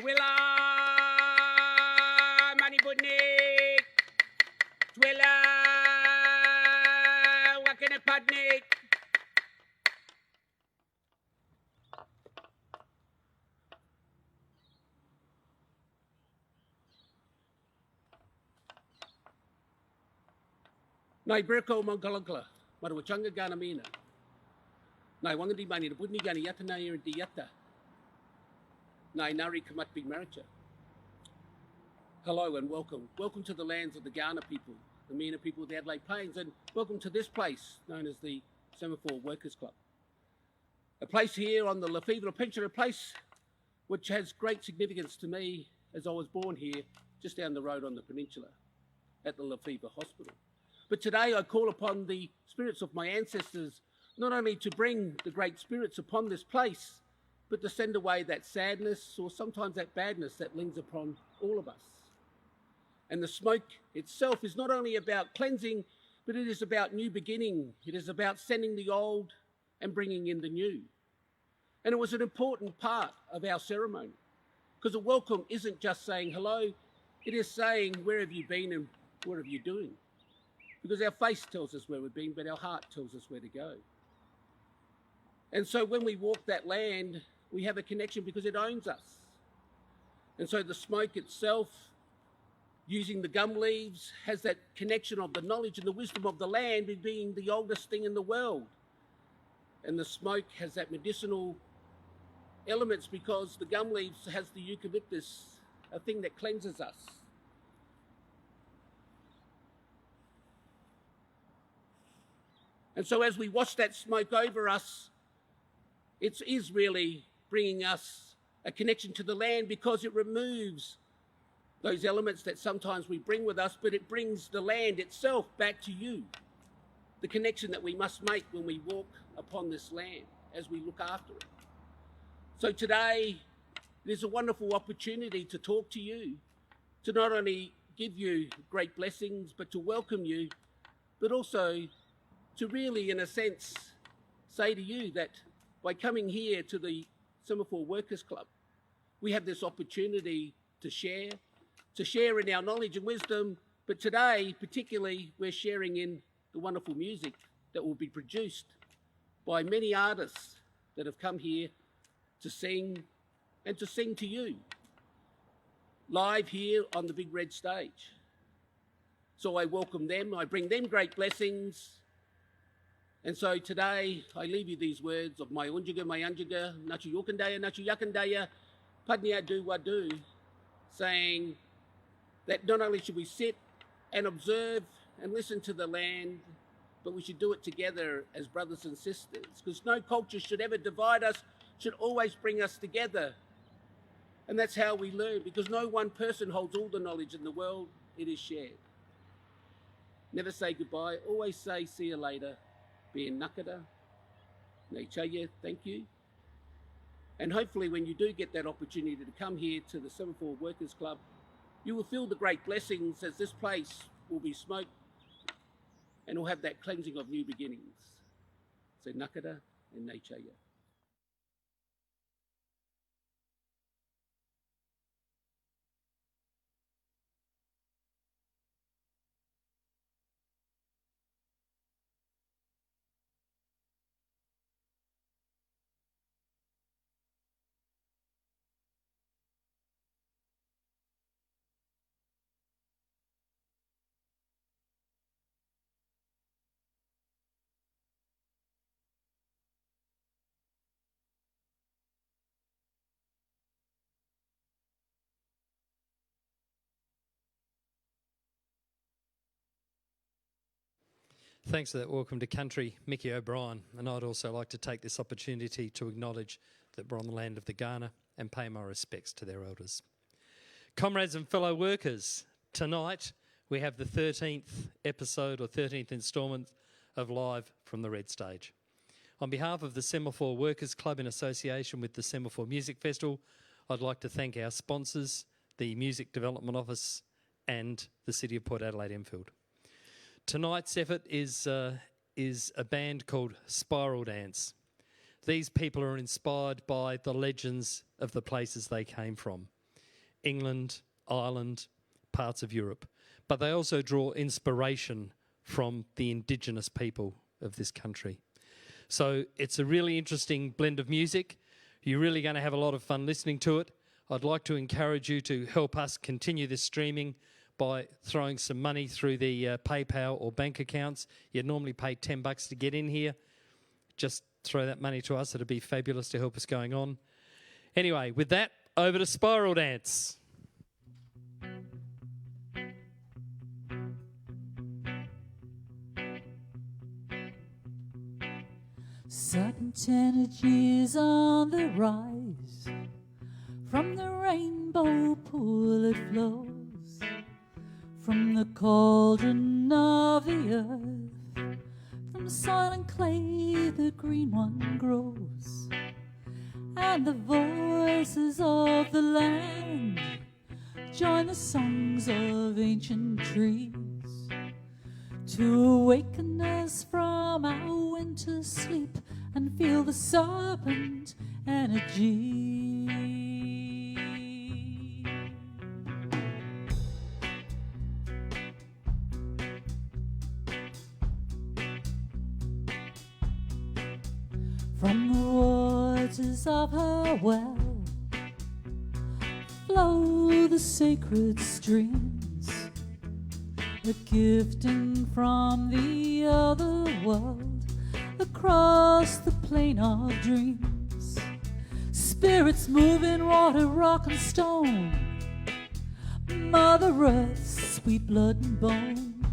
Twila Manibudnik, Twila Wakanapadnik. Nai Berko Mongalagla, Marawachanga Ganamina. Nai Wangadi Mani, the Budni Gani Yatana and Diata. Nai Nari Kamatbi Maricha. Hello and welcome. Welcome to the lands of the Ghana people, the Meena people of the Adelaide Plains, and welcome to this place known as the Semaphore Workers Club. A place here on the Lefevre Peninsula, a place which has great significance to me as I was born here just down the road on the peninsula at the Lefevre Hospital. But today I call upon the spirits of my ancestors not only to bring the great spirits upon this place, but to send away that sadness or sometimes that badness that lingers upon all of us. And the smoke itself is not only about cleansing, but it is about new beginning. It is about sending the old and bringing in the new. And it was an important part of our ceremony, because a welcome isn't just saying hello, it is saying, where have you been and what are you doing? Because our face tells us where we've been, but our heart tells us where to go. And so when we walk that land, we have a connection because it owns us. And so the smoke itself, using the gum leaves, has that connection of the knowledge and the wisdom of the land in being the oldest thing in the world. And the smoke has that medicinal elements because the gum leaves has the eucalyptus, a thing that cleanses us. And so as we watch that smoke over us, it is really bringing us a connection to the land because it removes those elements that sometimes we bring with us, but it brings the land itself back to you. The connection that we must make when we walk upon this land as we look after it. So today, it is a wonderful opportunity to talk to you, to not only give you great blessings, but to welcome you, but also to really, in a sense, say to you that by coming here to the Semaphore Workers Club, we have this opportunity to share in our knowledge and wisdom, but today, particularly, we're sharing in the wonderful music that will be produced by many artists that have come here to sing and to sing to you, live here on the big red stage. So I welcome them, I bring them great blessings. And so today, I leave you these words of my unjaga, nachu yokandaya, nachu yakandaya, padnia do wadu, saying that not only should we sit and observe and listen to the land, but we should do it together as brothers and sisters, because no culture should ever divide us, should always bring us together. And that's how we learn, because no one person holds all the knowledge in the world, it is shared. Never say goodbye, always say see you later. Be in Nakada, Neichaya, thank you. And hopefully when you do get that opportunity to come here to the Semaphore Workers Club, you will feel the great blessings as this place will be smoked and will have that cleansing of new beginnings. So Nakada and Neichaya. Thanks for that welcome to country, Mickey O'Brien. And I'd also like to take this opportunity to acknowledge that we're on the land of the Ghana and pay my respects to their elders. Comrades and fellow workers, tonight we have the 13th episode or 13th instalment of Live from the Red Stage. On behalf of the Semaphore Workers Club in association with the Semaphore Music Festival, I'd like to thank our sponsors, the Music Development Office and the City of Port Adelaide Enfield. Tonight's effort is a band called Spiral Dance. These people are inspired by the legends of the places they came from. England, Ireland, parts of Europe. But they also draw inspiration from the indigenous people of this country. So it's a really interesting blend of music. You're really going to have a lot of fun listening to it. I'd like to encourage you to help us continue this streaming by throwing some money through the PayPal or bank accounts. You'd normally pay $10 to get in here. Just throw that money to us. It'd be fabulous to help us going on. Anyway, with that, over to Spiral Dance. Serpent energies on the rise. From the rainbow pool it flows. From the cauldron of the earth. From soil and clay the green one grows. And the voices of the land join the songs of ancient trees to awaken us from our winter sleep and feel the serpent energy. From the waters of her well flow the sacred streams, a gifting from the other world across the plain of dreams. Spirits move in water, rock and stone, Mother Earth's sweet blood and bone.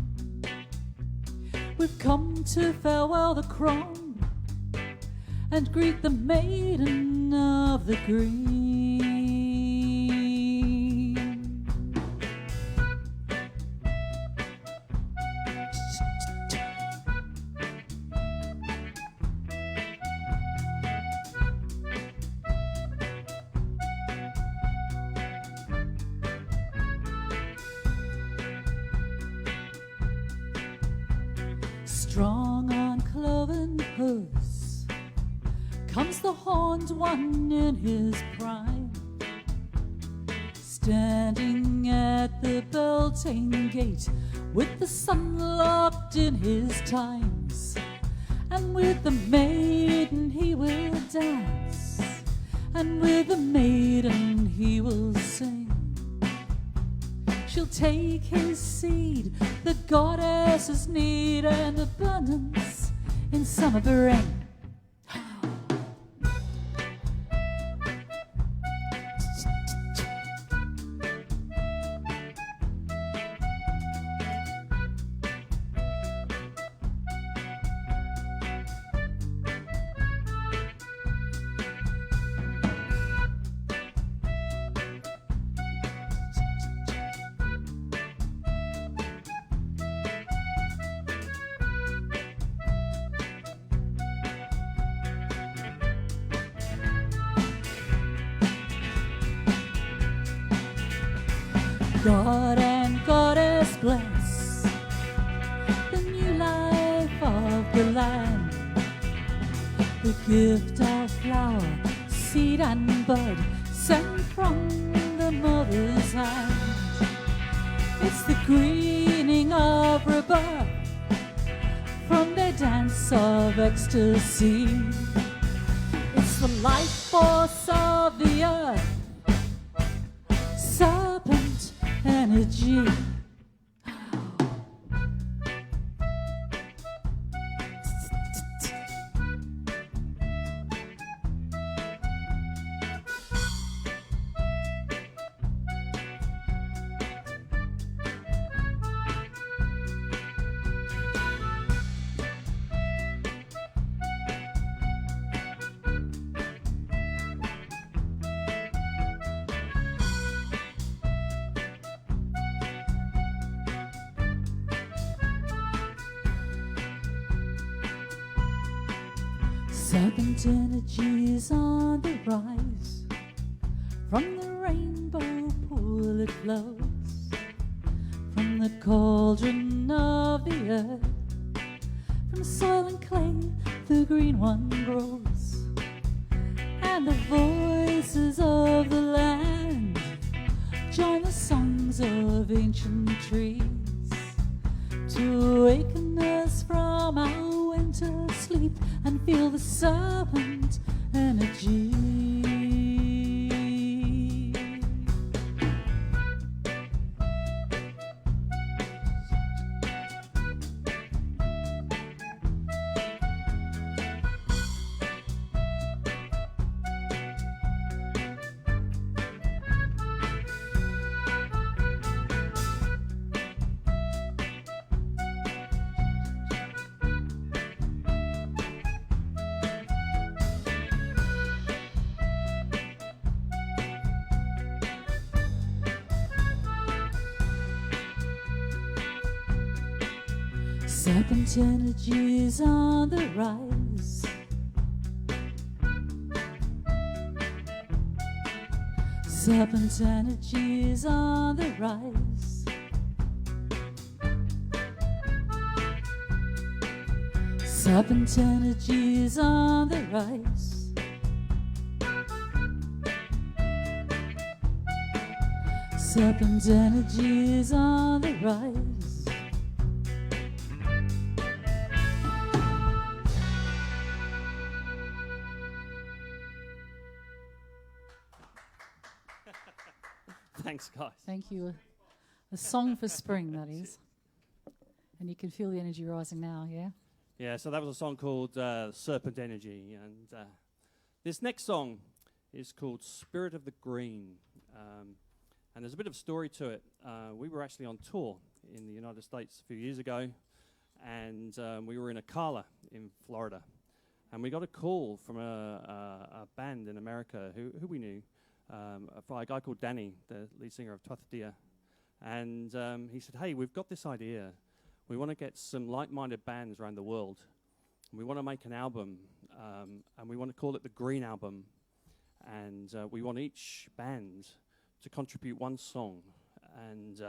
We've come to farewell the crone and greet the maiden of the green. Strong on cloven hooves comes the horned one in his prime, standing at the Beltane gate with the sun locked in his times. And with the maiden he will dance, and with the maiden he will sing. She'll take his seed, the goddesses need, and abundance in summer rain. God and goddess bless the new life of the land, the gift of flower, seed and bud sent from the mother's hand. It's the greening of rebirth from their dance of ecstasy. It's the life force of the earth, serpent energy. Serpent energies on the rise. From the rainbow pool it flows. From the cauldron of the earth. From soil and clay the green one grows. And the voices of the land join the songs of ancient trees to awaken us from our winter sleep and feel the serpent energy. Serpent energy's on the rise. Serpent energy's on the rise. Serpent energy's on the rise. Serpent energy's on the rise. Thanks, guys. Thank you. A song for spring, that is. And you can feel the energy rising now, yeah? Yeah, so that was a song called Serpent Energy. And this next song is called Spirit of the Green. And there's a bit of story to it. We were actually on tour in the United States a few years ago. And we were in Ocala in Florida. And we got a call from a band in America who we knew. By a guy called Danny, the lead singer of Tuathatia. And he said, hey, we've got this idea. We want to get some like-minded bands around the world. And we want to make an album, and we want to call it the Green Album. And we want each band to contribute one song. And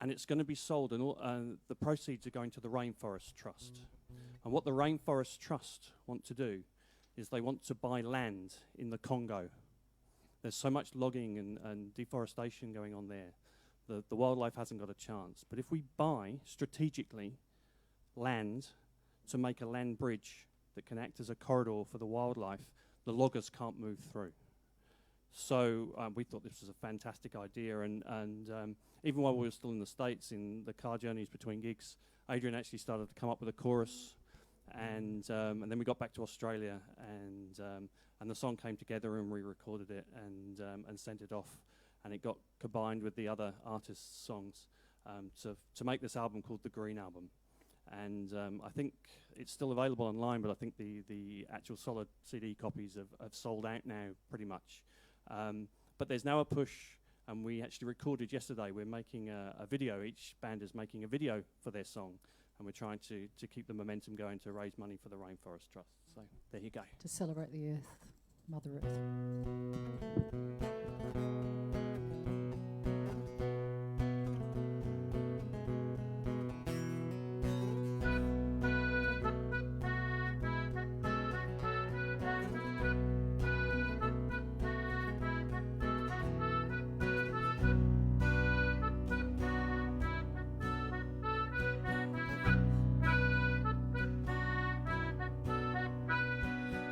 it's going to be sold, and the proceeds are going to the Rainforest Trust. And what the Rainforest Trust want to do is they want to buy land in the Congo. There's so much logging and deforestation going on there. The wildlife hasn't got a chance. But if we buy, strategically, land to make a land bridge that can act as a corridor for the wildlife, the loggers can't move through. So we thought this was a fantastic idea. And even while we were still in the States, in the car journeys between gigs, Adrian actually started to come up with a chorus. And then we got back to Australia, and the song came together, and we recorded it and sent it off, and it got combined with the other artists' songs to make this album called the Green Album. And I think it's still available online, but I think the actual solid CD copies have sold out now pretty much. But there's now a push, and we actually recorded yesterday. We're making a video. Each band is making a video for their song. And we're trying to keep the momentum going to raise money for the Rainforest Trust. So there you go. To celebrate the earth, Mother Earth.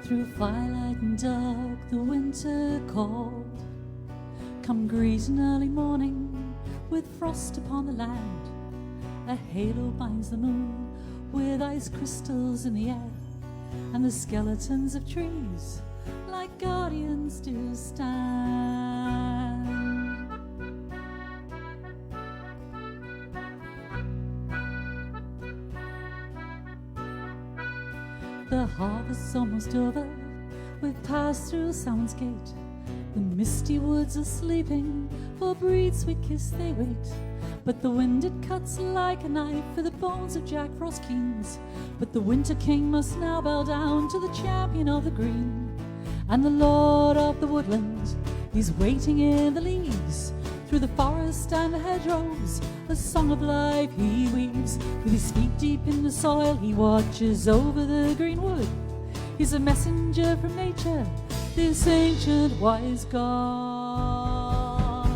Through firelight and dark, the winter called. Come greeting early morning with frost upon the land. A halo binds the moon with ice crystals in the air, and the skeletons of trees like guardians do stand. The harvest's almost over, we've passed through Sound's Gate. The misty woods are sleeping, for breeds we kiss they wait. But the wind it cuts like a knife for the bones of Jack Frost Kings. But the Winter King must now bow down to the champion of the green. And the Lord of the woodland, he's waiting in the leaves. Through the forest and the hedgerows, a song of life he weaves. With his feet deep in the soil, he watches over the green wood. He's a messenger from nature, this ancient wise God.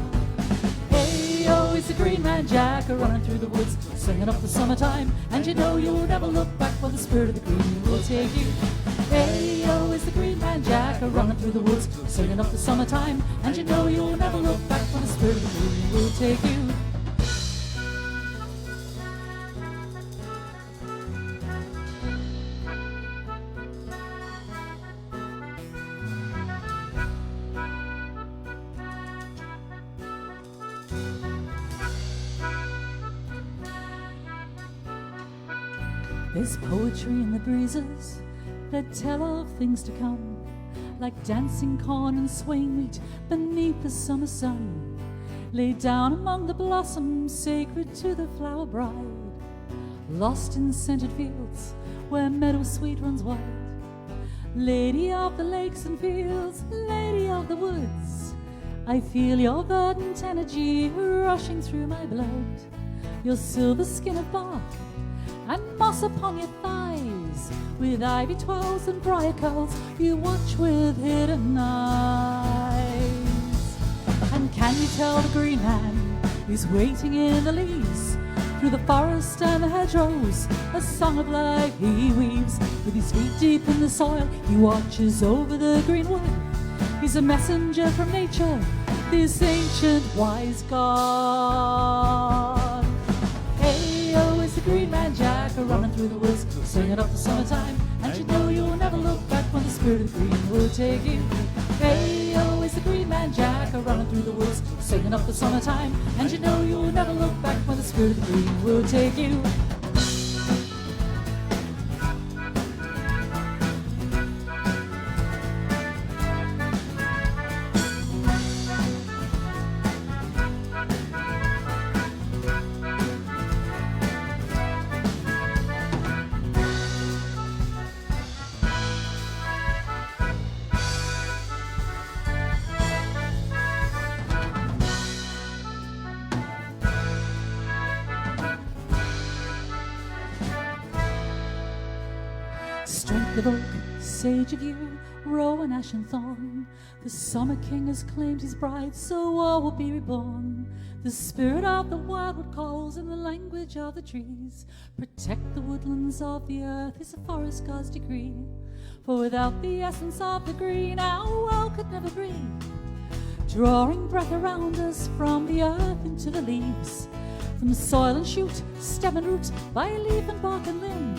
the Green Man Jack running through the woods, singing of the summertime. And you know you'll never look back when the spirit of the green will take you. Hey-o, it's the Green Man Jack running through the woods, singing of the summertime. And you know you'll never look back when the spirit of the green will take you. There's poetry in the breezes that tell of things to come, like dancing corn and swaying wheat beneath the summer sun, laid down among the blossoms sacred to the flower bride, lost in scented fields where meadow sweet runs wide. Lady of the lakes and fields, lady of the woods, I feel your verdant energy rushing through my blood. Your silver skin of bark and moss upon your thighs, with ivy twirls and briar curls, you watch with hidden eyes. And can you tell the green man who's waiting in the leaves, through the forest and the hedgerows, a song of life he weaves? With his feet deep in the soil, he watches over the green wood. He's a messenger from nature, this ancient wise God. Hey-o, it's the Green Man Jack running through the woods, singing of the summertime. And you know you'll never look back when the spirit of the green will take you. Hey-o, it's the Green Man Jack running through the woods, singing of the summertime. And you know you'll never look back when the spirit of the green will take you. Strength of oak, sage of yew, rowan, ash and thorn, the summer king has claimed his bride, so all will be reborn. The spirit of the wildwood calls in the language of the trees. Protect the woodlands of the earth is a forest god's decree. For without the essence of the green, our world could never breathe. Drawing breath around us from the earth into the leaves, from soil and shoot, stem and root, by leaf and bark and limb,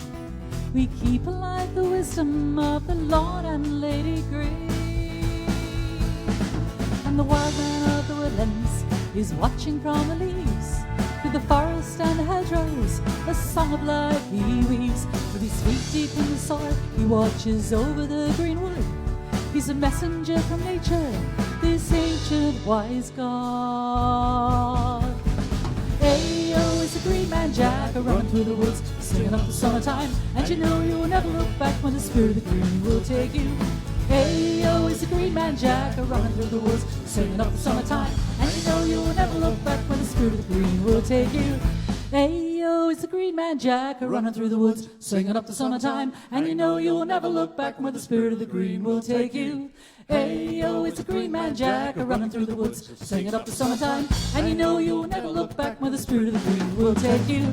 we keep alive the wisdom of the Lord and Lady Green. And the wild man of the woodlands is watching from the leaves, through the forest and the hedgerows, a song of life he weaves. With his feet deep in the soil, he watches over the green wood. He's a messenger from nature, this ancient wise God. Hey-o, it's the Green Man Jack running through the woods, singing of the summertime. And you know you'll never look back when the spirit of the green will take you. Hey-o, it's the Green Man Jack running through the woods, singing of the summertime. And you know you'll never look back when the spirit of the green will take you. Hey-o, it's the Green Man Jack running through the woods, singing up the summertime. And you know you'll never look back when the spirit of the green will take you. Hey-o, it's the Green Man Jack running through the woods, singing up the summertime. And you know you'll never look back when the spirit of the green will take you.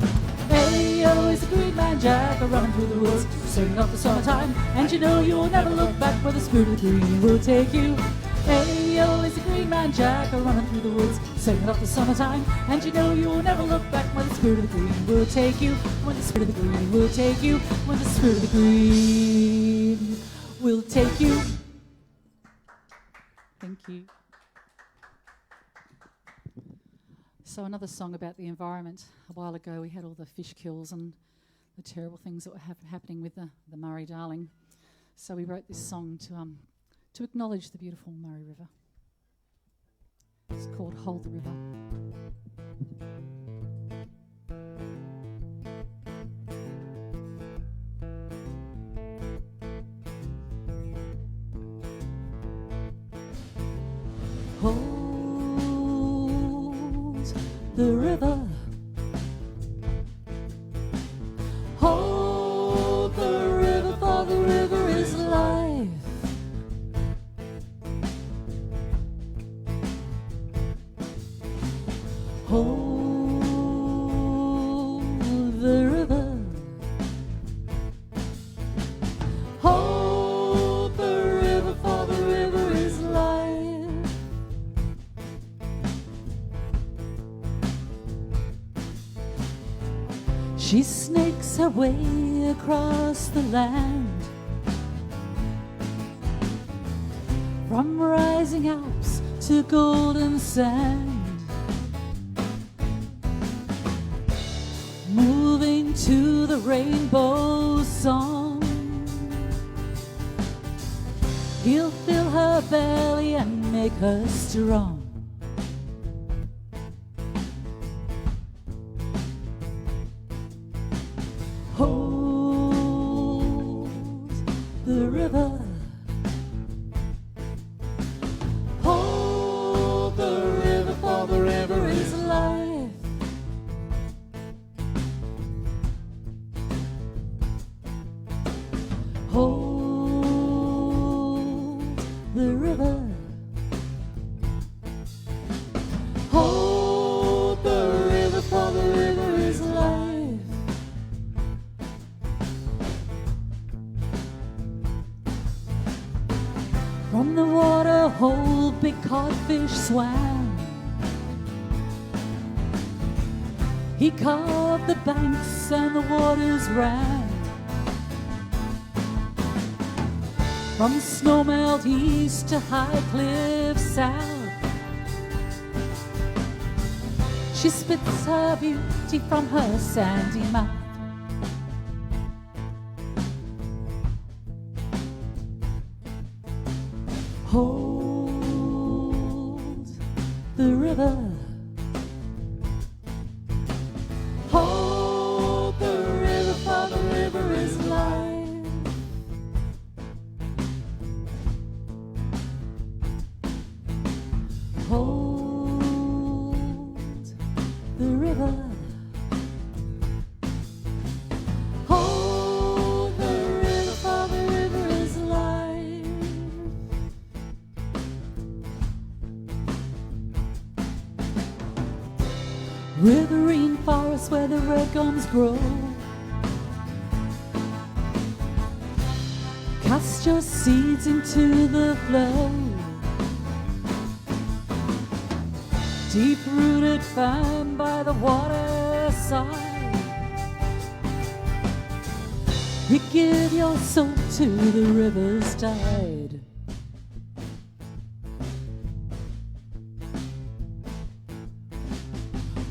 Hey-o, it's the Green Man Jack running through the woods, singing up the summertime. And you know you'll never look back when the spirit of the green will take you. Hey-o, it's the Green Man Jack running through the woods, singing up the summertime. And you know you'll never look back when the spirit of the green will take you. When the spirit of the green will take you. When the spirit of the green will take you. Thank you. So another song about the environment. A while ago we had all the fish kills and the terrible things that were happening with the Murray-Darling. So we wrote this song to acknowledge the beautiful Murray River. It's called Hold the River. Hold the river. Hold the river, for the river is life. Hold She snakes her way across the land, from rising Alps to golden sand, moving to the rainbow song. He'll fill her belly and make her strong. Hold the river, hold the river, for the river is life. Hold the river, hold the river, for the river is life. From the water hole big codfish swam. He carved the banks and the waters ran. From snowmelt east to high cliff south, she spits her beauty from her sandy mouth. Hold the river, hold the river, for the river is life. Hold the river, hold the river, for the river is life. Riverine forests where the red gums grow, cast your seeds into the flow. Deep-rooted firm by the waterside, you give your soul to the river's tide.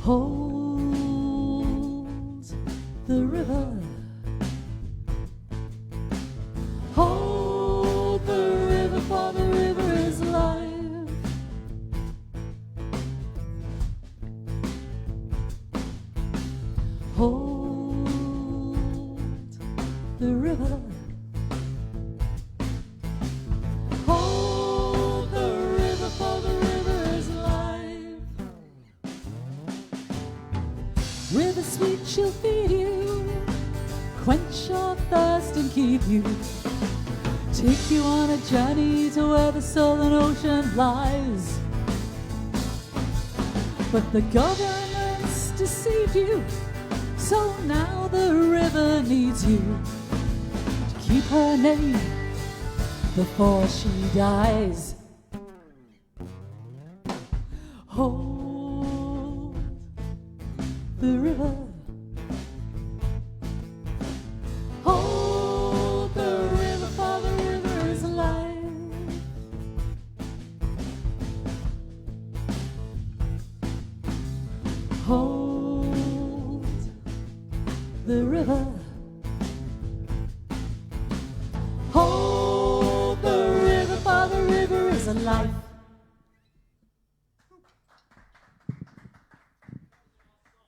Hold the river, hold the river, for the river is life. Hold the river, hold the river, for the river is life. River sweet, she'll feed you, quench your thirst and keep you, take you on a journey to where the southern ocean lies. But the governments deceived you, so now the river needs you to keep her name before she dies. Hold the river, hold the river, for the river is life. Hold the river, hold the river, for the river is alive.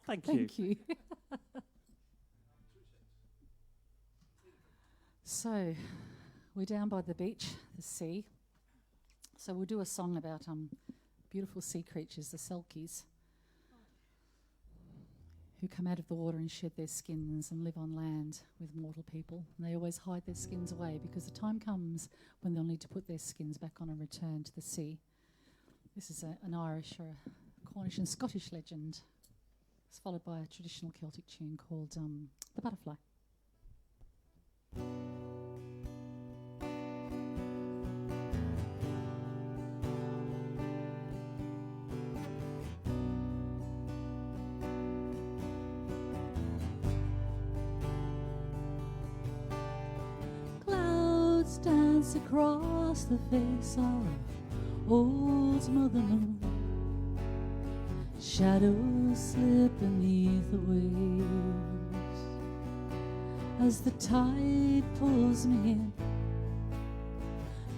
Thank you. Thank you. So, we're down by the beach, the sea. So we'll do a song about beautiful sea creatures, the selkies, who come out of the water and shed their skins and live on land with mortal people. And they always hide their skins away because the time comes when they'll need to put their skins back on and return to the sea. This is an Irish or a Cornish and Scottish legend. It's followed by a traditional Celtic tune called The Butterfly. glance across the face of old Mother Moon. Shadows slip beneath the waves as the tide pulls me in.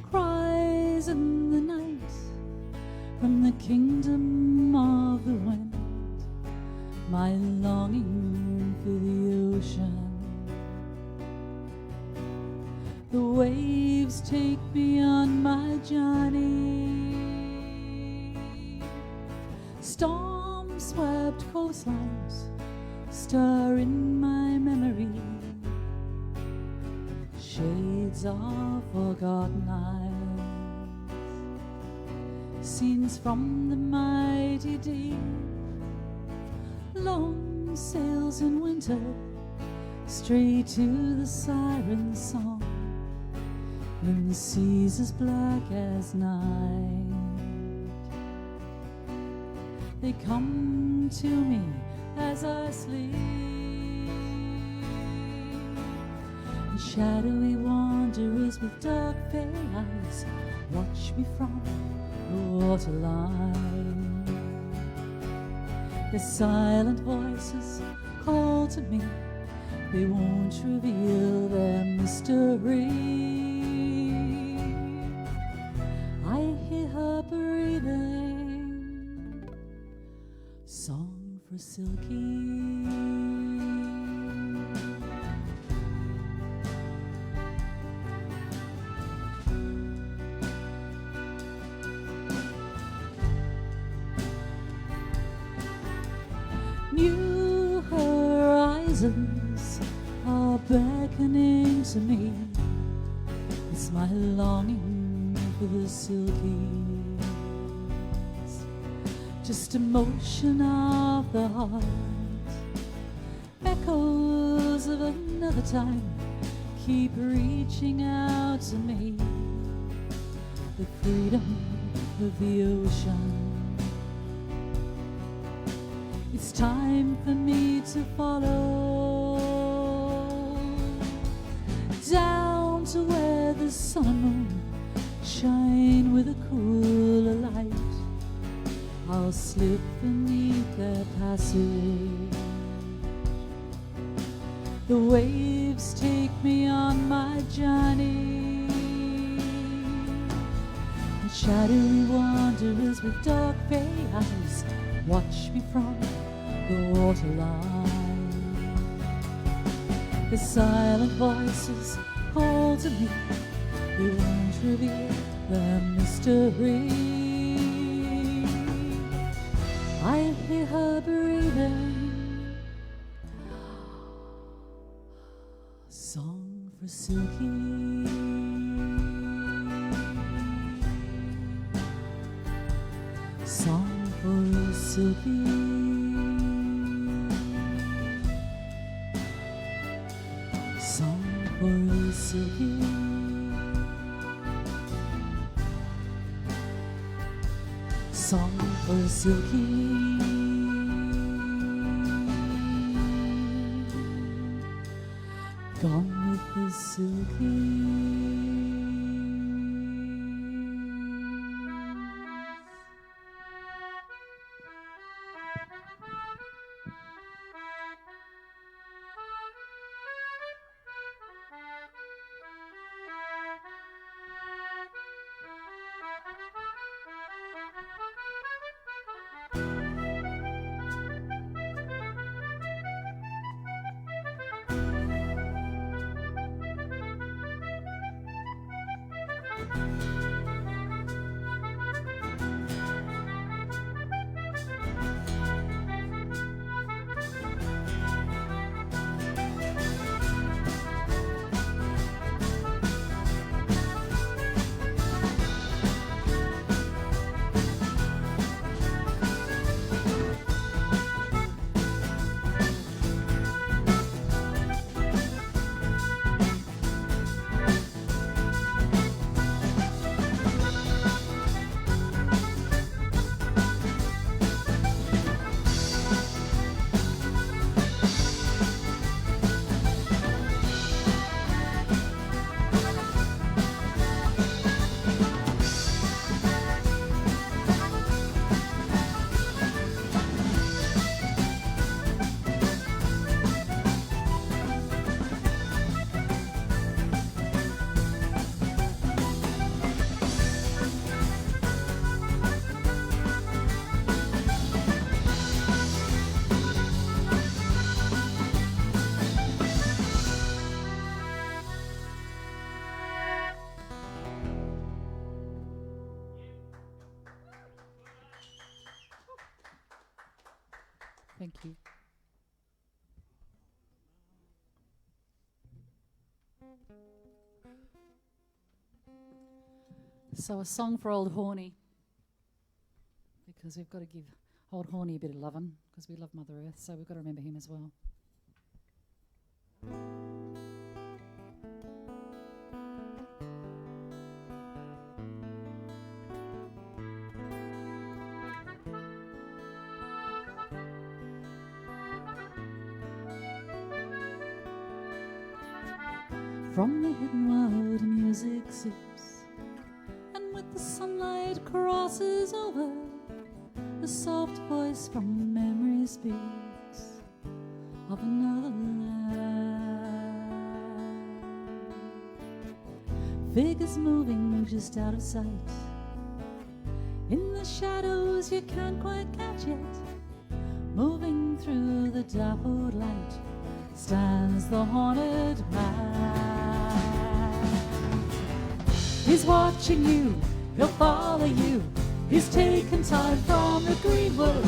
Cries in the night from the kingdom of the wind, my longing for the ocean. The waves take me on my journey. Storm-swept coastlines stir in my memory. Shades of forgotten isles, scenes from the mighty deep. Long sails in winter, straight to the siren song, when the sea's as black as night. They come to me as I sleep, and shadowy wanderers with dark fair eyes watch me from the waterline. The silent voices call to me, they won't reveal their mystery. I hear her breathing, song for Silky. New horizons are beckoning to me. It's my longing for the Silkies, just a motion of the heart, echoes of another time keep reaching out to me. The freedom of the ocean, it's time for me to follow down to where the sun and moon shine with a cooler light. I'll slip beneath their passage. The waves take me on my journey, and shadowy wanderers with dark grey eyes watch me from the waterline. The silent voices call to me, they won't reveal the mystery. I hear her breathing, song for Silky. Song for Silky. Song for Silky. Song for Silky. Gone with the Silky. Thank you. So a song for old Horny, because we've got to give old Horny a bit of loving, because we love Mother Earth, so we've got to remember him as well. From the hidden world music seeps, and with the sunlight crosses over, a soft voice from memory speaks of another land. Figures moving just out of sight, in the shadows you can't quite catch yet. Moving through the dappled light stands the haunted man. He's watching you, he'll follow you. He's taken time from the greenwood.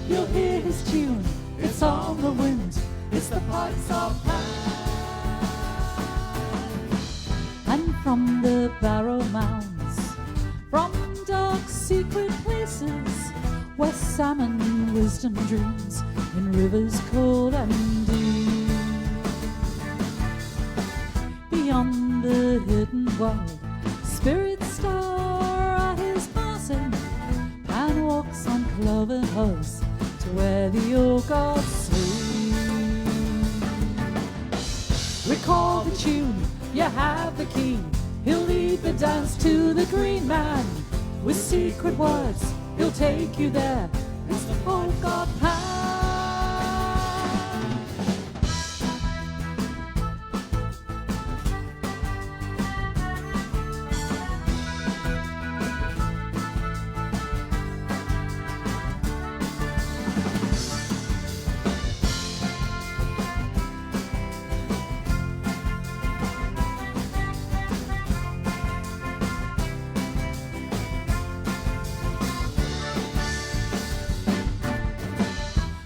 You'll hear his tune, it's on the wind, it's the pipes of Pan. And from the Barrow Mounds, from dark secret places, where salmon wisdom dreams in rivers cold and deep. Beyond the hidden world, spirits star at his passing, and walks on cloven hooves to where the old gods sleep. Recall the tune, you have the key. He'll lead the dance to the green man. With secret words, he'll take you there. It's the old god Pan.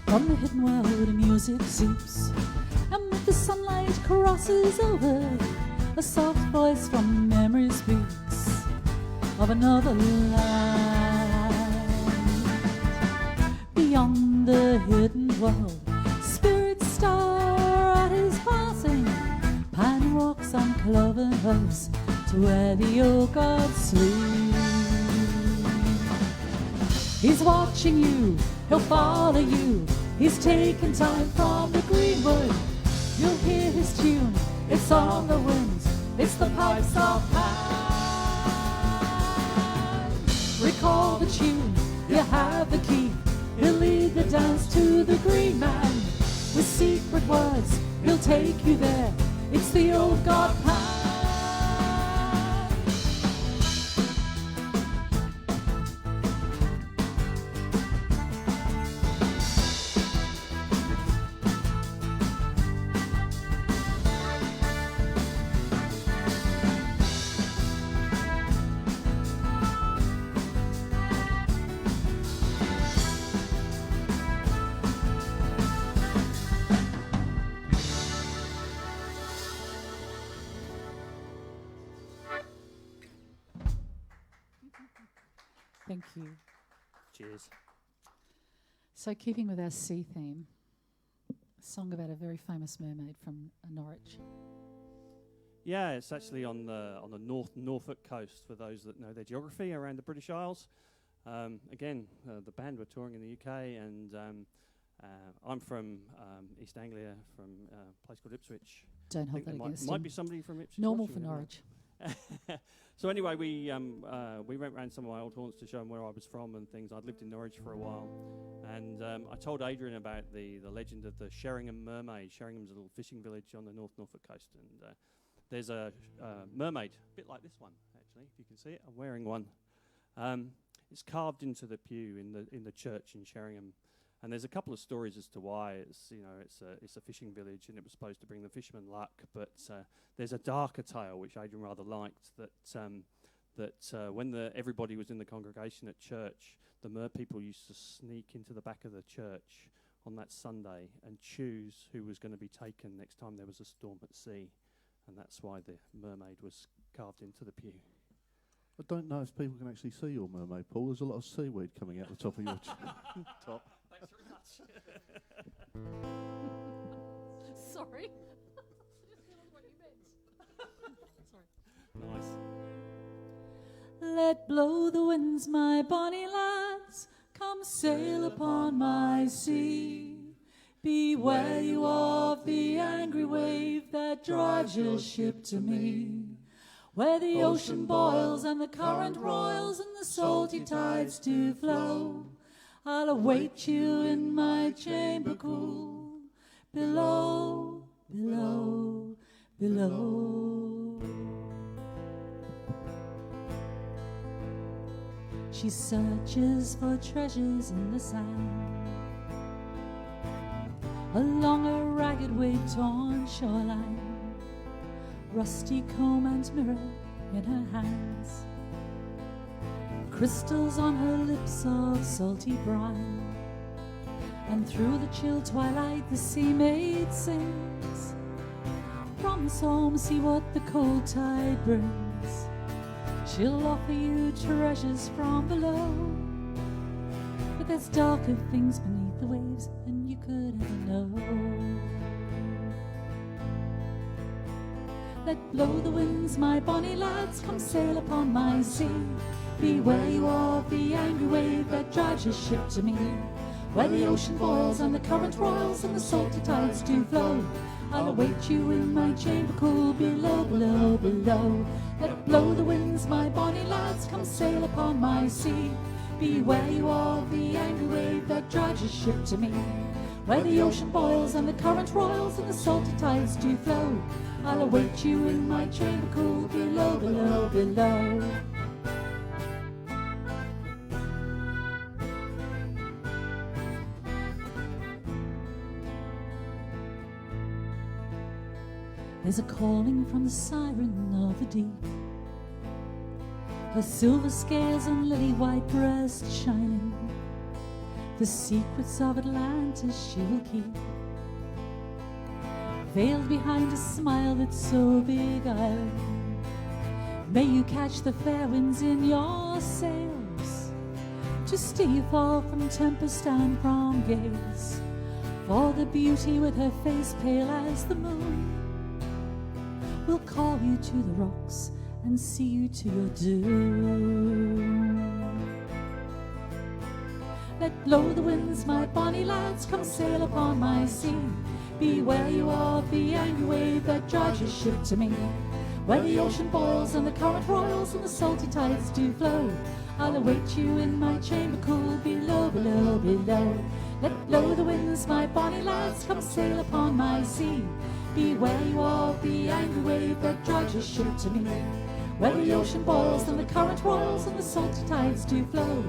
From the hidden world music seeps, and with the sunlight crosses over, a soft voice from memory speaks of another land. Beyond the hidden world, spirits star at his passing. Pan walks on cloven hooves to where the old gods sleep. He's watching you, he'll follow you. He's taken time from the greenwood. You'll hear his tune, it's on the wind, it's the pipes of Pan. Recall the tune, you have the key. He'll lead the dance to the green man. With secret words, he'll take you there. It's the old god Pan. Thank you. Cheers. So, keeping with our sea theme, a song about a very famous mermaid from Norwich. Yeah, it's actually on the Norfolk coast for those that know their geography around the British Isles. Again, the band were touring in the UK, and I'm from East Anglia, from a place called Ipswich. Don't I hold think that there against might him. be somebody from Ipswich. Normal watching, for I don't know. Norwich. So anyway, we went round some of my old haunts to show them where I was from and things. I'd lived in Norwich for a while, and I told Adrian about the legend of the Sheringham Mermaid. Sheringham's a little fishing village on the North Norfolk coast, and there's a mermaid, a bit like this one actually, if you can see it. I'm wearing one. It's carved into the pew in the church in Sheringham. And there's a couple of stories as to why. It's a fishing village, and it was supposed to bring the fishermen luck. But there's a darker tale which Adrian rather liked, that when everybody was in the congregation at church, the mer people used to sneak into the back of the church on that Sunday and choose who was going to be taken next time there was a storm at sea. And that's why the mermaid was carved into the pew. I don't know if people can actually see your mermaid, Paul. There's a lot of seaweed coming out the top of your top. Thanks very much. Sorry. I just realised what you meant. Sorry. Nice. Let blow the winds, my bonny lads, come sail upon my sea. Beware you of the angry wave that drives your ship to me. Where the ocean boils and the current roils and the salty tides do flow, I'll await you in my chamber cool, below, below, below. She searches for treasures in the sand, along a ragged wave-torn shoreline, rusty comb and mirror in her hands, crystals on her lips of salty brine, and through the chill twilight the sea maid sings, promise home, see what the cold tide brings. She'll offer you treasures from below, but there's darker things beneath the waves than you could ever know. Let blow the winds, my bonny lads, come sail upon my sea. Beware you of the angry wave that drives your ship to me. Where the ocean boils and the current roils and the salty tides do flow, I'll await you in my chamber cool, below, below, below. Let blow the winds, my bonny lads, come sail upon my sea. Beware you of the angry wave that drives your ship to me. Where the ocean boils and the current roils and the salty tides do flow, I'll await you in my chamber cool, below, below, below. There's a calling from the siren of the deep, her silver scales and lily-white breast shining. The secrets of Atlantis she will keep, veiled behind a smile that's so beguiling. May you catch the fair winds in your sails, to steer you far from tempest and from gaze. For the beauty with her face pale as the moon will call you to the rocks and see you to your doom. Let blow the winds, my bonny lads, come sail upon my sea. Beware you of the angry wave that drives your ship to me. Where the ocean boils and the current roils and the salty tides do flow, I'll await you in my chamber cool, below, below, below. Let blow the winds, my bonny lads, come sail upon my sea. Beware you of the angry wave that drives your ship to me. Where the ocean boils and the current roils and the salty tides do flow,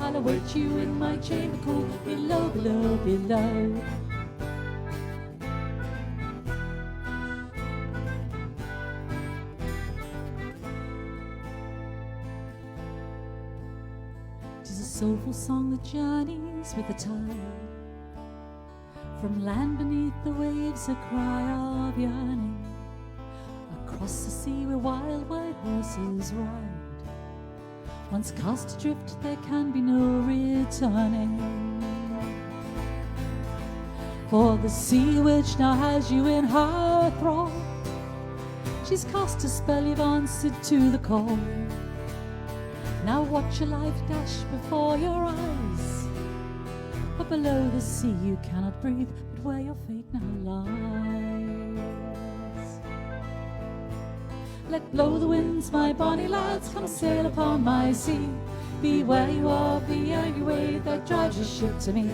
I'll await you in my chamber cool, below, below, below. Tis a soulful song that journeys with the tide. From land beneath the waves, a cry of yearning. Across the sea where wild white horses ride. Once cast adrift, there can be no returning. For the sea witch now has you in her thrall. She's cast a spell, you've answered to the call. Now watch your life dash before your eyes. But below the sea you cannot breathe, but where your fate now lies. Let blow the winds, my bonny lads, come sail upon my sea. Beware you of the angry wave that drives your ship to me.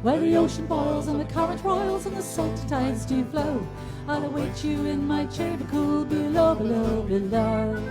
Where the ocean boils and the current roils and the salty tides do flow, I'll await you in my chamber cool, below, below, below.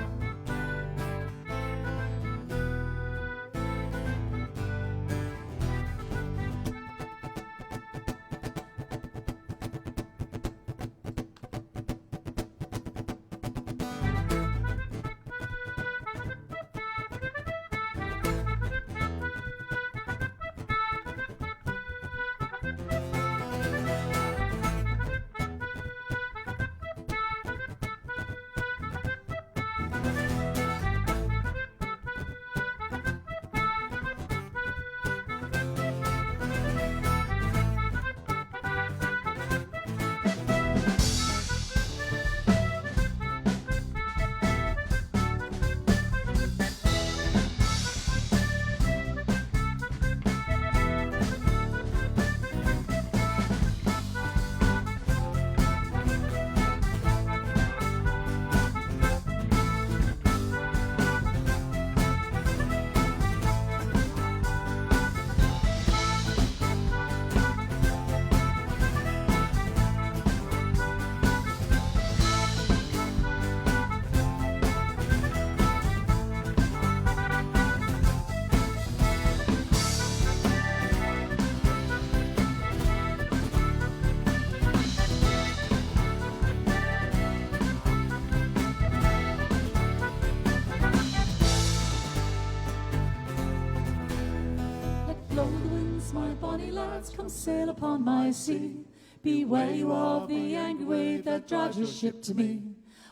Come sail upon my sea. Beware you of the angry wave that drives your ship to me.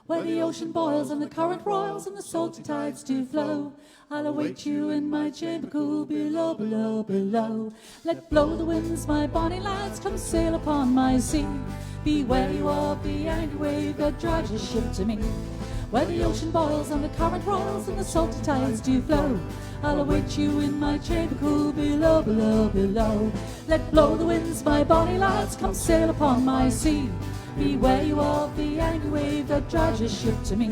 Where the ocean boils and the current roils and the salty tides do flow, I'll await you in my chamber cool below, below, below. Let blow the winds, my bonny lads, come sail upon my sea. Beware you of the angry wave that drives your ship to me. Where the ocean boils and the current roils and the salty tides do flow, I'll await you in my chamber cool below, below, below. Let blow the winds, my bonny lads, come sail upon my sea. Beware you of the angry wave that drives your ship to me.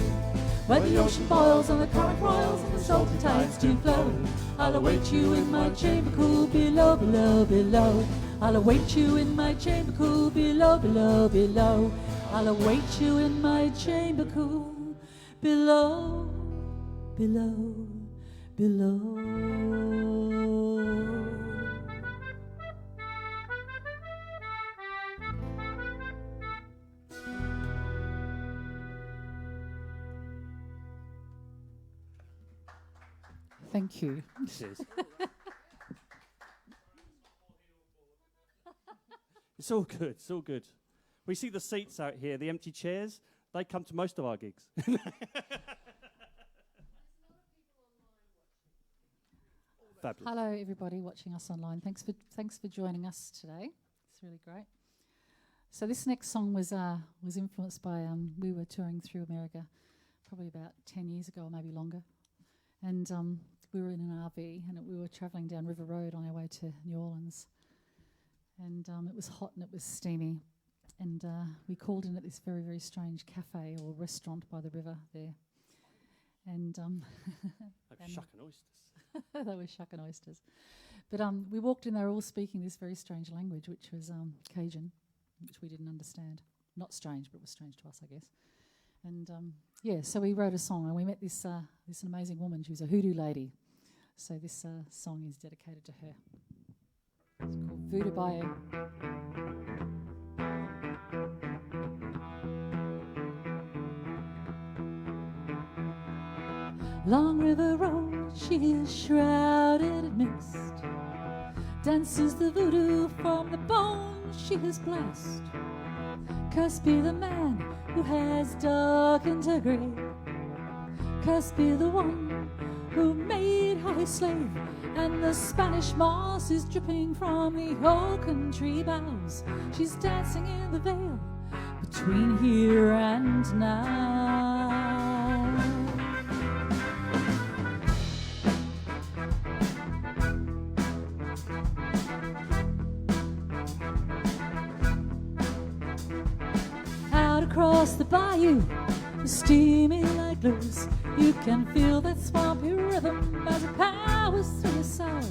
Where the ocean boils and the current roils and the salty tides do flow, I'll await you in my chamber cool below, below, below. I'll await you in my chamber cool below, below, below. I'll await you in my chamber cool below, below, below. Thank you. Cheers. It's all good, it's all good. We see the seats out here, the empty chairs, they come to most of our gigs. Fabulous. Hello, everybody watching us online. Thanks for joining us today. It's really great. So this next song was influenced by we were touring through America probably about 10 years ago or maybe longer, and we were in an RV and we were travelling down River Road on our way to New Orleans, and it was hot and it was steamy, and we called in at this very, very strange cafe or restaurant by the river there, and Shucking oysters. they were shucking oysters. But we walked in, they were all speaking this very strange language, which was Cajun, which we didn't understand. Not strange, but it was strange to us, I guess. And so we wrote a song, and we met this amazing woman. She was a hoodoo lady. So this song is dedicated to her. It's called Voodoo Bayou. Long River Road, she is shrouded in mist, dances the voodoo from the bones she has blessed. Cursed be the man who has darkened her grave, cursed be the one who made her his slave, and the Spanish moss is dripping from the oaken tree boughs. She's dancing in the veil between here and now. Across the bayou, steamy like blues, you can feel that swampy rhythm as it powers through your soul.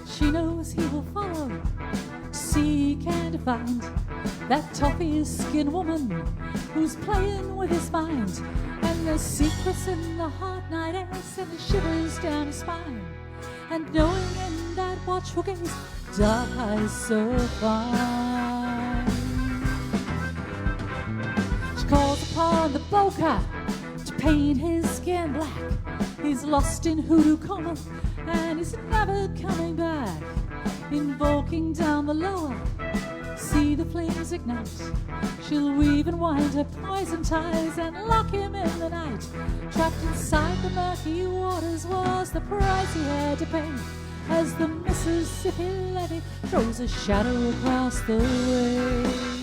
She knows he will follow, seek and find that toffee-skinned woman who's playing with his mind, and the secrets in the hot night air send the shivers down his spine, and knowing in that watchful gaze dark eyes so fine. Calls upon the boca to paint his skin black. He's lost in hoodoo coma and he's never coming back. Invoking down the lower see the flames ignite. She'll weave and wind her poison ties and lock him in the night. Trapped inside the murky waters was the price he had to pay, as the Mississippi levee throws a shadow across the way.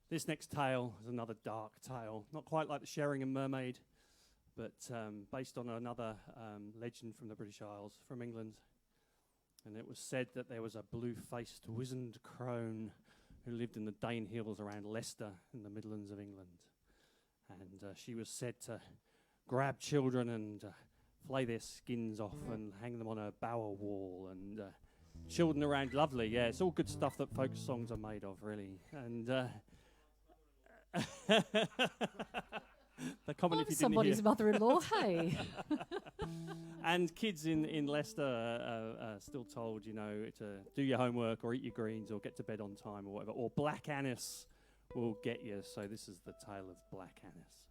This next tale is another dark tale, not quite like the Sheringham Mermaid, but based on another legend from the British Isles, from England. And it was said that there was a blue-faced, wizened crone who lived in the Dane Hills around Leicester in the Midlands of England. And she was said to grab children and flay their skins off and hang them on her bower wall. And children around, lovely, yeah, it's all good stuff that folk songs are made of, really. And the comment, if you didn't somebody's hear. mother-in-law, hey. And kids in Leicester are still told, you know, to do your homework or eat your greens or get to bed on time or whatever. Or Black Annis will get you. So this is the tale of Black Annis.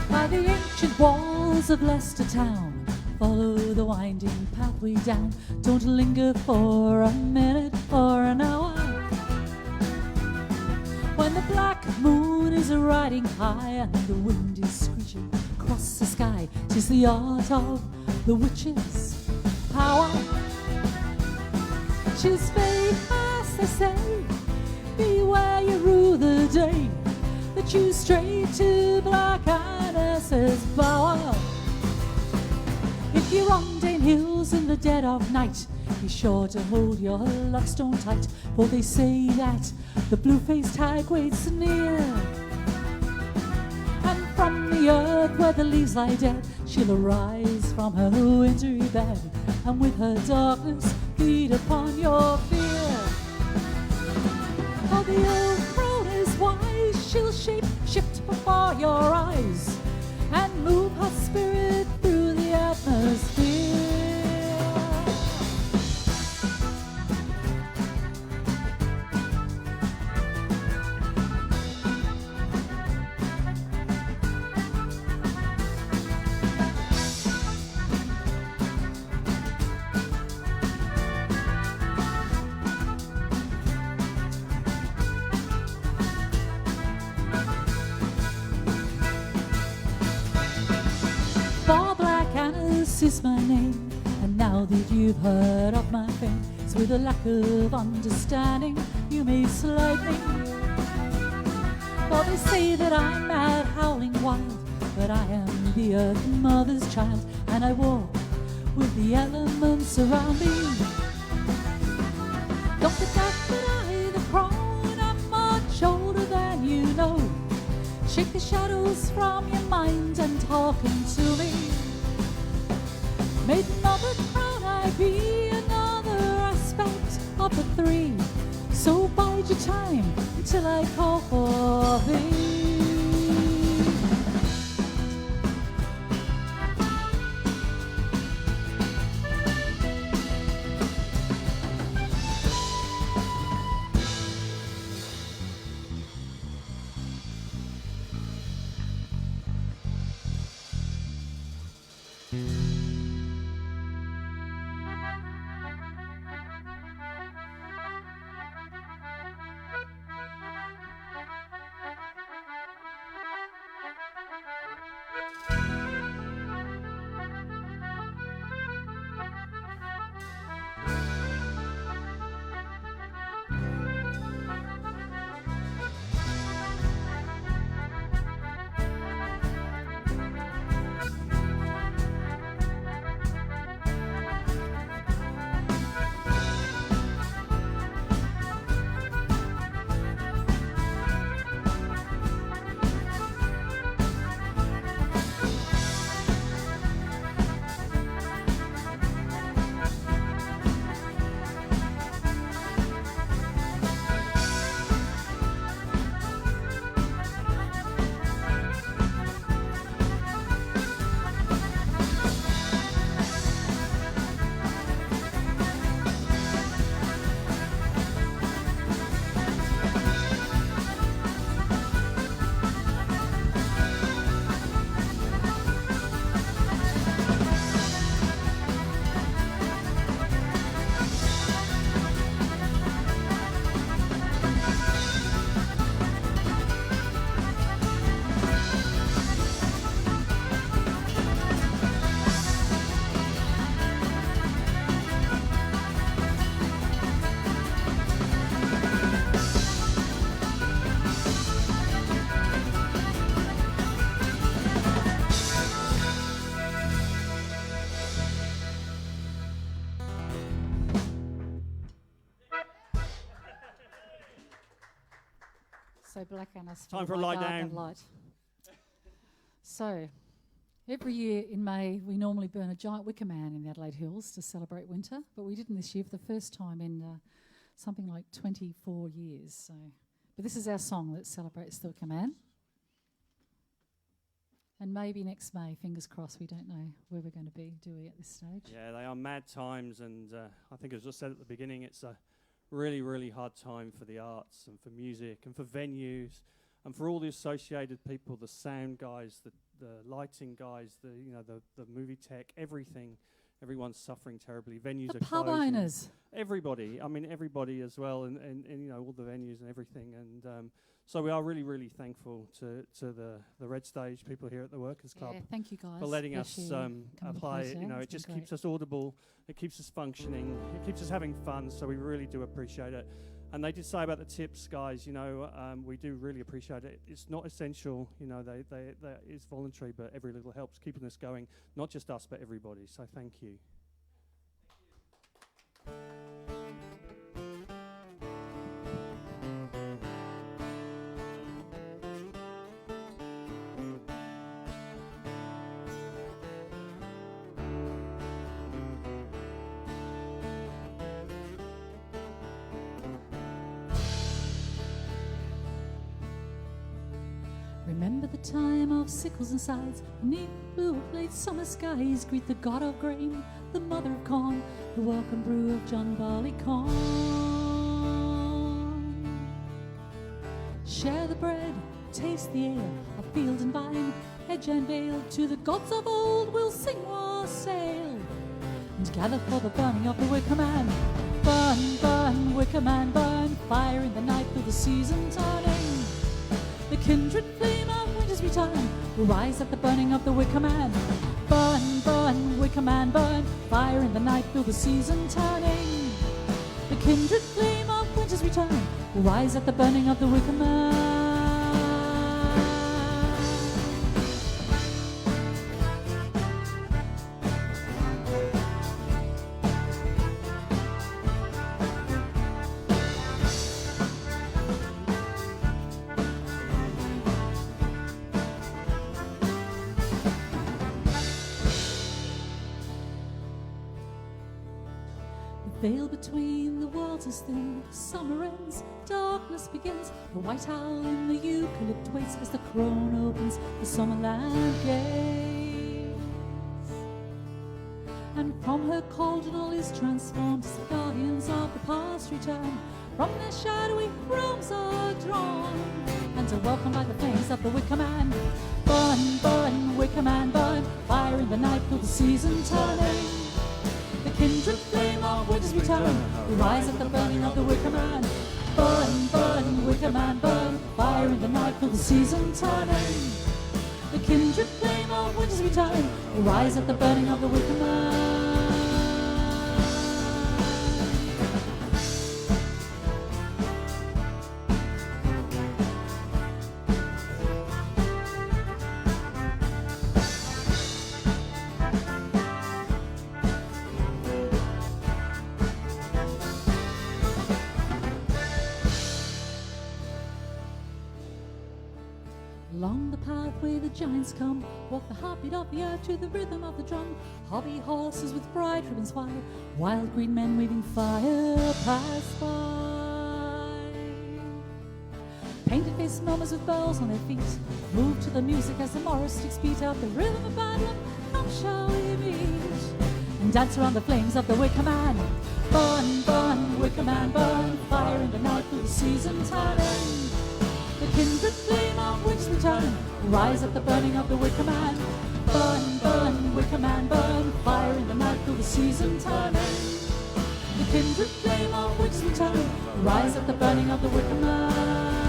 By the ancient walls of Leicester town, follow the winding pathway down. Don't linger for a minute or an hour. When the black moon is riding high and the wind is screeching across the sky, 'tis the art of the witch's power. She's very fast, they say, beware you rue the day that you stray to Black Annis's bower. If you're on Dane Hills in the dead of night, be sure to hold your lockstone tight, for they say that the blue-faced hag waits near. And from the earth where the leaves lie dead, she'll arise from her wintry bed, and with her darkness feed upon your fear. For the old crone is wise, she'll shape-shift before your eyes and move her spirit through the atmosphere. This is my name, and now that you've heard of my fame, it's with a lack of understanding you may slight me. For they say that I'm mad, howling wild, but I am the earth mother's child, and I walk with the elements around me. Don't forget that I, the crone, am much older than you know. Shake the shadows from your mind and hearken to me. Maiden of the crown I be, another aspect of the three. So bide your time until I call for thee. So black and us. Time for a lie down. Light. So, every year in May, we normally burn a giant wicker man in the Adelaide Hills to celebrate winter, but we didn't this year for the first time in something like 24 years. So, but this is our song that celebrates the wicker man. And maybe next May, fingers crossed, we don't know where we're going to be, do we, at this stage? Yeah, they are mad times, and I think, as I said at the beginning, it's a really, really hard time for the arts and for music and for venues and for all the associated people, the sound guys, the lighting guys, the movie tech, everything. Everyone's suffering terribly. Venues The are pub closing. owners. Everybody. I mean, everybody as well, and you know, all the venues and everything. And so we are really, really thankful to the Red Stage people here at the Workers Club. Yeah, thank you guys. For letting Bless us you. apply it. You know, it just keeps us audible, it keeps us functioning, it keeps us having fun, so we really do appreciate it. And they did say about the tips, guys, you know, we do really appreciate it. It's not essential, you know, it's voluntary, but every little helps keeping us going, not just us, but everybody. So thank you. Remember the time of sickles and scythes, beneath blue late summer skies, greet the god of grain, the mother of corn, the welcome brew of John Barleycorn. Share the bread, taste the ale of field and vine, hedge and vale, to the gods of old we'll sing wassail, and gather for the burning of the wicker man. Burn, burn, wicker man, burn, fire in the night through the season turning. The kindred flame of winter's return will rise at the burning of the wicker man. Burn, burn, wicker man, burn. Fire in the night, feel the season turning. The kindred flame of winter's return will rise at the burning of the wicker man. The veil between the worlds is thin, summer ends, darkness begins. The white owl in the eucalypt waits as the crone opens the summerland gates. And from her cauldron all is transformed as the guardians of the past return. From their shadowy rooms are drawn and are welcomed by the flames of the wicker man. Burn, burn, wicker man, burn. Fire in the night, feel the season turning. The kindred flame of winter's return will rise at the burning of the wicker man. Burn, burn, wicker man, burn. Fire in the night, feel the season turning. The kindred flame of winter's return will rise at the burning of the wicker man. Along the pathway the giants come, walk the heartbeat of the earth to the rhythm of the drum. Hobby horses with bright ribbons fly, wild green men waving fire pass by. Painted faced mummers with bells on their feet move to the music as the morris sticks beat out the rhythm of battle. Come shall we meet and dance around the flames of the wicker man. Burn, burn, wicker man, burn. Fire in the night through the season turning. The kindred flame of winter's return will rise at the burning of the wicker man. Burn, burn, wicker man, burn. Fire in the night through the season turning. The kindred flame of winter's return will rise at the burning of the wicker man.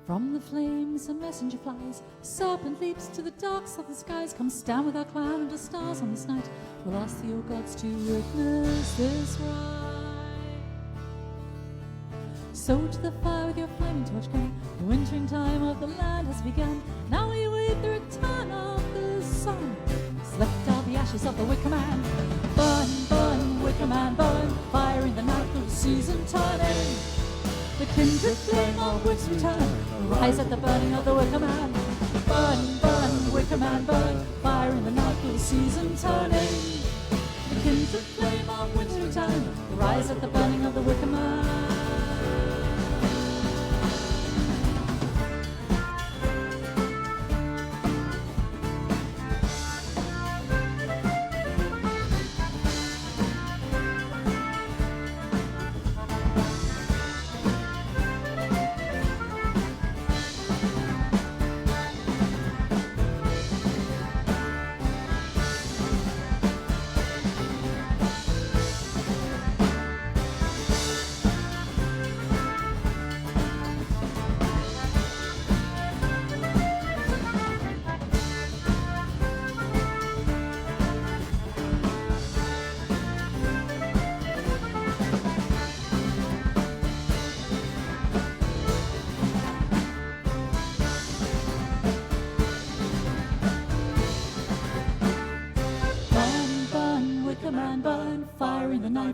From the flames a messenger flies, a serpent leaps to the darks of the skies. Come stand with our clown under stars on this night. We'll ask the old gods to witness this rite. So to the fire with your flaming torch come. The wintering time of the land has begun. Now we wait the return of the sun. Slept out the ashes of the wicker man. Burn, burn, wicker man, burn. Fire in the night through the season turning. The kindred flame of winter's return will rise at the burning of the wicker man. Burn, burn, wicker man, burn. Fire in the night through the season turning. The kindred flame of winter's return will rise at the burning of the wicker man.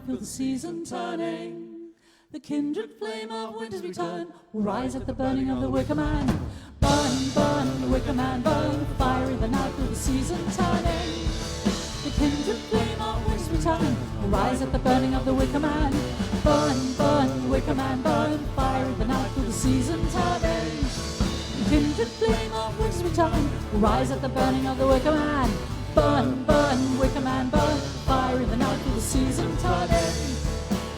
Feel the season turning. The kindred flame of winter's return will rise at the burning of the wicker man. Burn, burn, wicker man, burn. Fire in the night through the season turning. The kindred flame of winter's return will rise at the burning of the wicker man. Burn, burn, wicker man, burn. Fire in the night through the season turning. The kindred flame of winter's return will rise at the burning of the wicker man. Burn, burn, wicker man, burn. Fire in the night through the season turning.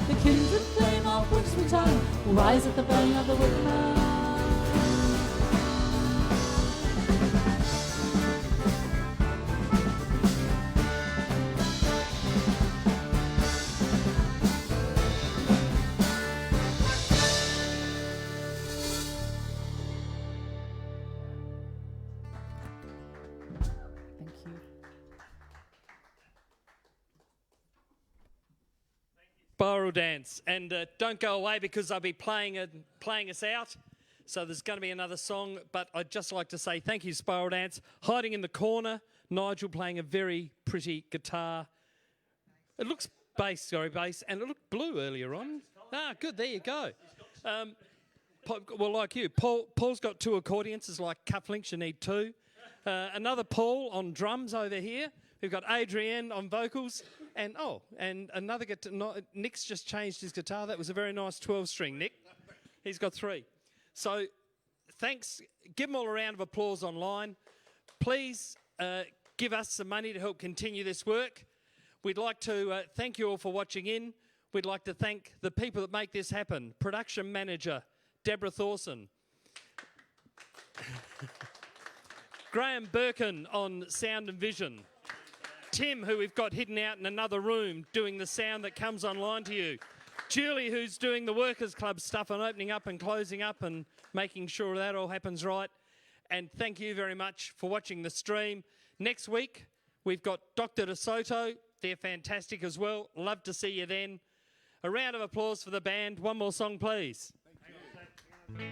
The kindred flame of our books we turn, will rise at the burning of the woodman. Thank you. Spiral dance, and don't go away because I'll be playing us out. So there's going to be another song, but I'd just like to say thank you, Spiral Dance. Hiding in the corner, Nigel playing a very pretty guitar. It looks bass, and it looked blue earlier on. Ah, good, there you go. Well, like you, Paul's got 2 accordions. It's like cufflinks, you need 2. Another Paul on drums over here. We've got Adrienne on vocals. And another guitar. Nick's just changed his guitar. That was a very nice 12-string, Nick. He's got 3. So thanks. Give them all a round of applause online. Please give us some money to help continue this work. We'd like to thank you all for watching in. We'd like to thank the people that make this happen. Production manager, Deborah Thorson. Graham Birkin on sound and vision. Tim, who we've got hidden out in another room doing the sound that comes online to you. Julie, who's doing the Workers Club stuff and opening up and closing up and making sure that all happens right. And thank you very much for watching the stream. Next week, we've got Dr. DeSoto. They're fantastic as well. Love to see you then. A round of applause for the band. One more song, please. So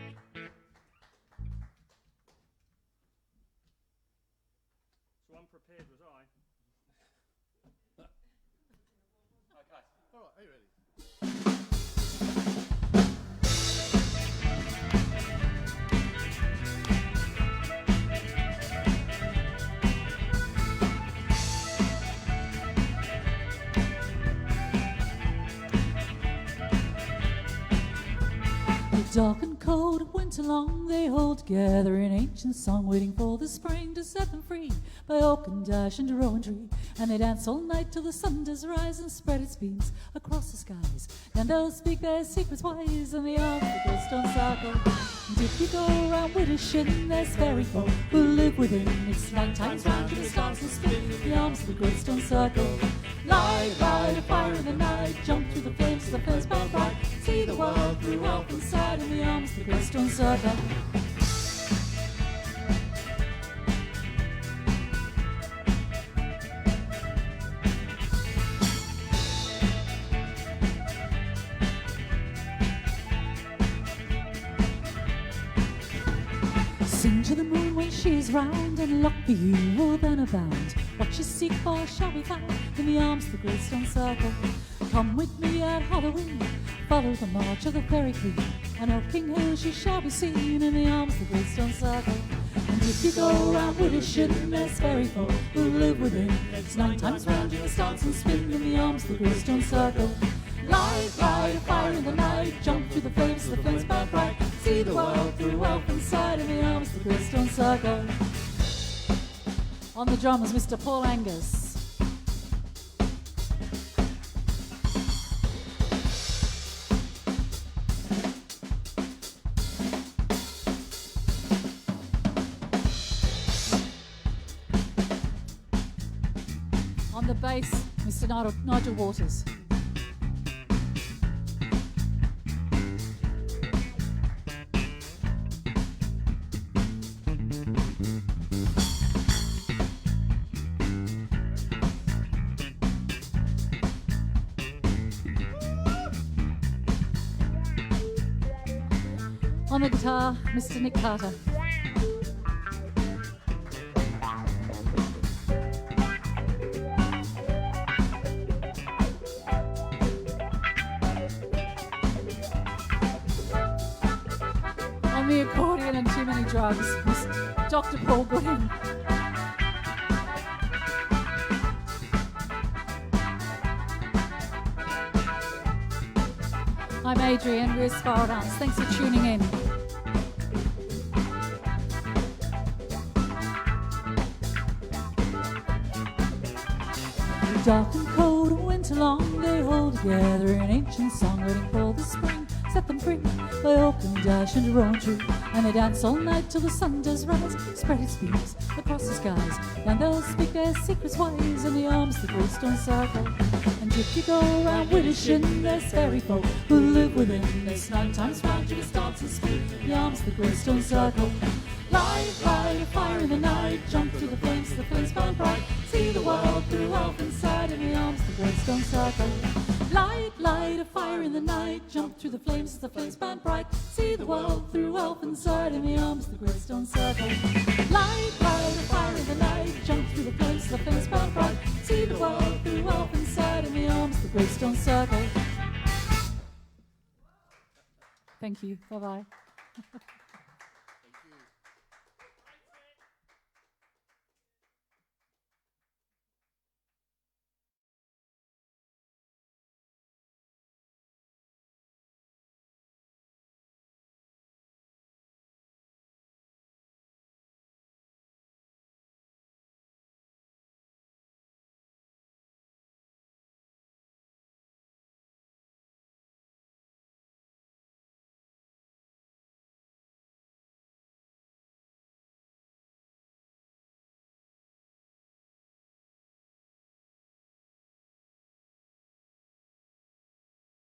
unprepared was I. Okay. All right, are you ready? The dark and cold winter long they hold together in ancient song, waiting for the spring to set them free by oak and dash and rowan tree. And they dance all night till the sun does rise and spread its beams across the skies. Then they'll speak their secrets wise in the arms of the great stone circle. And if you go around with a shin, there's fairy folk who live within. It's 9 times round to the stars and spin in the arms of the great stone circle. Light, light a fire in the night, jump through the flames to the flames burn bright. See the world through out inside in the arms of the great stone circle. Sing to the moon when she's round, and luck for you will then abound. What you seek for shall be found in the arms of the great stone circle. Come with me at Halloween, follow the march of the fairy queen, and on King Hill she shall be seen in the arms of the great stone circle. And if you go round with a shin, there's fairy folk who live within. It's 9 times round you must dance and spin in the arms of the great stone circle. Light, light a fire in the night, jump through the flames burn bright. See the world through out inside in the arms of the great stone circle. On the drums, Mr. Paul Angus. On the bass, Mr. Nigel Waters. On the guitar, Mr. Nick Carter. On the accordion and too many drugs, Mr. Dr. Paul Gooding. I'm Adrienne, we're Spiral Dance. Thanks for tuning in. Dark and cold winter long they hold together in ancient song, waiting for the spring set them free. They all can dash into roaring true, and they dance all night till the sun does rise, spread its beams across the skies, and they'll speak their secrets wise in the arms of the great stone circle. And if you go around wishing, there's fairy folk who live within this nighttime round you dance and speak in the arms of the great stone circle. Light, light a fire in the night, jump through the flames burn bright, see the world through elf inside in the arms of the great stone circle. Light, light a fire in the night, jump through the flames burn bright, see the world through elf inside in the arms of the great stone circle. Light, light a fire in the night, jump through the flames burn bright, see the world through elf inside in the arms of the great stone circle. Thank you. Bye-bye.